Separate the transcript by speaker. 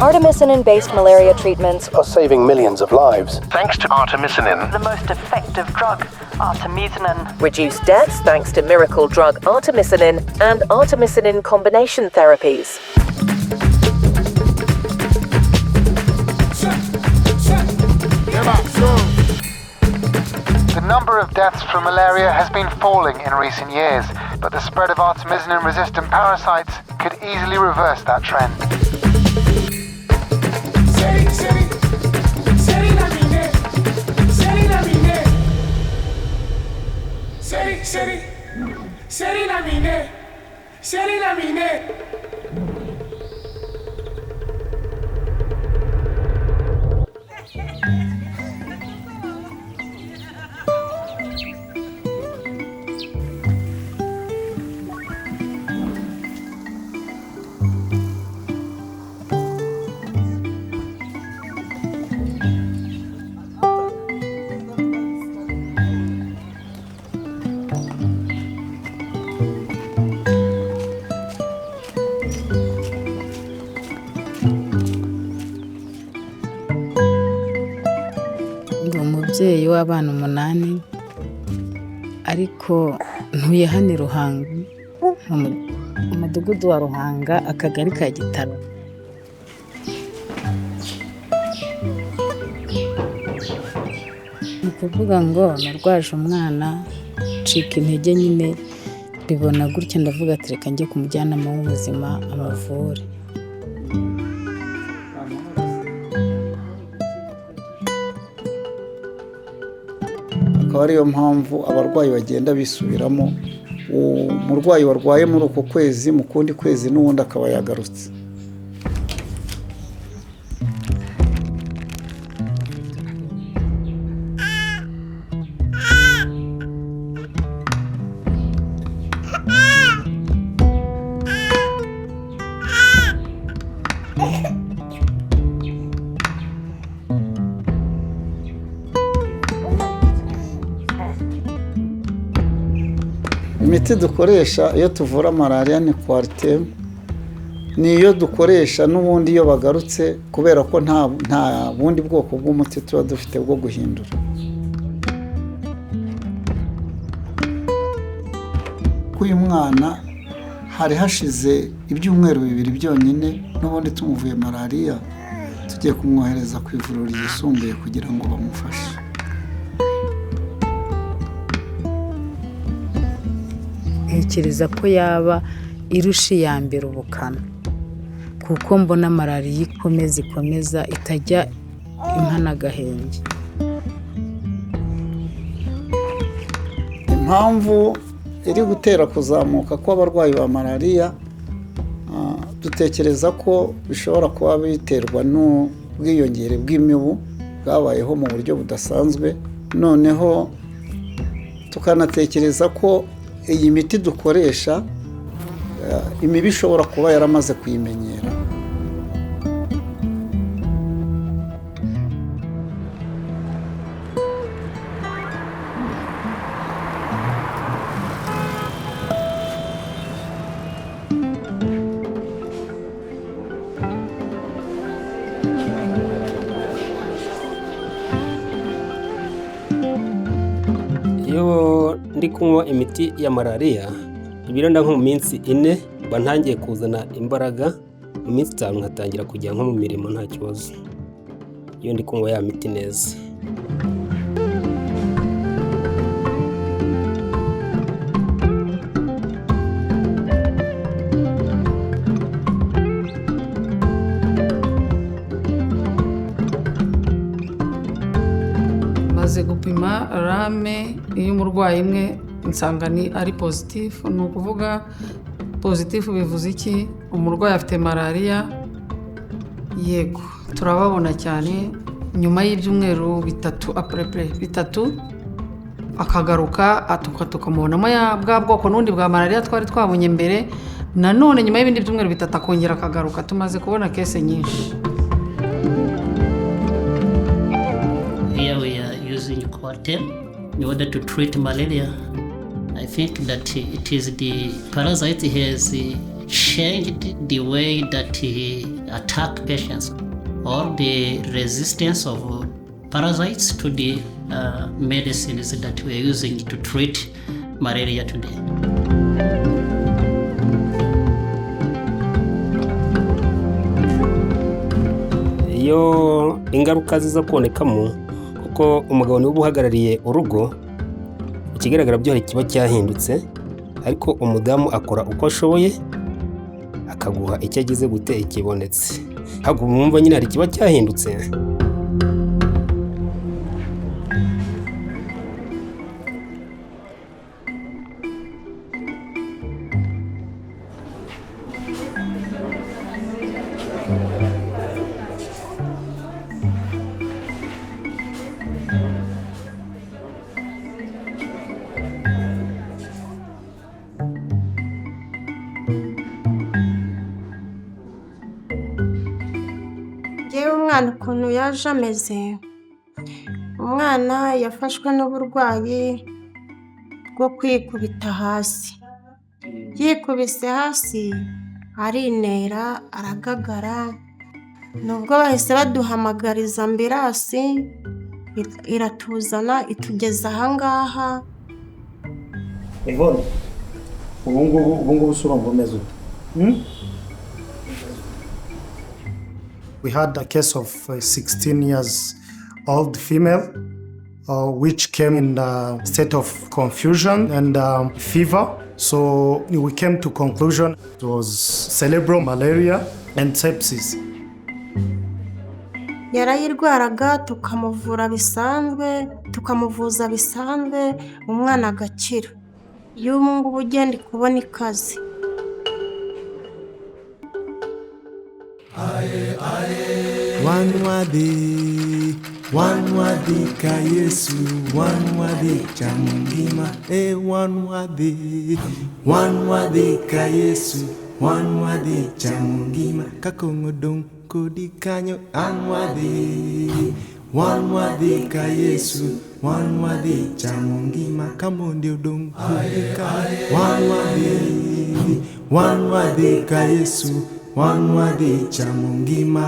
Speaker 1: Artemisinin-based malaria treatments
Speaker 2: are saving millions of lives.
Speaker 3: Thanks to artemisinin,
Speaker 4: the most effective drug, artemisinin.
Speaker 1: Reduce deaths thanks to miracle drug artemisinin and artemisinin combination therapies.
Speaker 5: The number of deaths from malaria has been falling in recent years, but the spread of artemisinin-resistant parasites could easily reverse that trend.
Speaker 6: umubyeyi w'abana 8 ariko ntuye hano Ruhanga mu mudugudu wa Ruhanga akagari ka Gitaro. Ni kuvuga ngo narwaje umwana cika intege nyine bibona gutya ndavuga ati reka njye kumujyanama w'ubuzima amavure.
Speaker 7: Akaba ariyo mpamvu abarwayi bagenda bisubiramo, umurwayi warwaye muri uko kwezi mu kundi kwezi n'ubundi akaba yagarutse. Imiti dukoresha iyo tuvura malaria ni Coartem, niyo dukoresha n'ubundi iyo bagarutse kubera ko nta bundi bwoko bw'umuti tuba dufite bwo guhindura. Kuyu mwana hari hashize ibyumweru 2 byonyine n'ubundi tumuvuye malaria, tugiye kumwohereza ku ivuriro ryisumbuye kugira ngo bamufashe.
Speaker 6: Ntekereza ko yaba irushi ya mbere ubukana kuko mbona malaria ikomeza itajya impana gahenge.
Speaker 7: Impamvu iri gutera kuzamuka kw'abarwayi ba malaria dutekereza ko bishobora kuba biterwa n'ubwiyongere bw'imibu bwabayeho mu buryo budasanzwe, noneho tukanatekereza ko iyi miti dukoresha imibi ishobora kuba yaramaze kuyimenyera.
Speaker 8: Iyo ndi kunywa imiti ya malaria ibirenda nko mu minsi 4 bantangiye kuzana imbaraga, mu minsi 5 nkatangira kujya nko mu mirimo nta kibazo iyo ndi kunywa ya miti neza.
Speaker 9: Maze gupima rame iyo umurwayi imwe nsanga ni ari positif, ni ukuvuga positif bivuze iki? Umurwayi afite malaria. Yego turababona cyane nyuma y'ibyumweru 3 après 3 akagaruka tukamubonamo ya bwa bwoko n'undi bwa malaria twari twabonye mbere, nanone nyuma y'ibindi byumweru 3 akongera akagaruka. Tumaze kubona kese nyinshi.
Speaker 10: Here we are using Coartem.
Speaker 3: in order to treat malaria. I think that it is the parasite has changed the way that he attack patients, or the resistance of parasites to the medicines that we are using to treat malaria today.
Speaker 8: Iyo ingaruka ziza kubonekamo kuko umugabo niwe uhagarariye urugo, ikigaragara byo hari kiba cyahindutse, ariko umudamu akora uko ashoboye akaguha icyo agize gute ikibonetse. Hago mwumva nyine hari kiba cyahindutse.
Speaker 10: Yewe umwana ukuntu yaje ameze, umwana yafashwe n'uburwayi bwo kwikubita hasi. Yikubise hasi arinera aragagara, nubwo bahise baduhamagariza ambirasi iratuzana itugeza ahangaha.
Speaker 11: Yvonne, ubu ngubu surumva umeze ute?
Speaker 12: We had a case of a 16 years old female which came in a state of confusion and fever. So we came to conclusion it was cerebral malaria and sepsis.
Speaker 10: Yarayirwaraga tukamuvuza bisanzwe umwana agakira. Y'ubu ngubu ugenda kubona ikazi.
Speaker 13: Wanwadi ka Yesu, wanwadi cha mungima, wanwadi ka Yesu, wanwadi cha mungima, kakongudong kudi kanyo wanwadi ka Yesu, wanwadi cha mungima, kamondi udong kudi kanyo wanwadi ka Yesu, wanwadi cha mungima.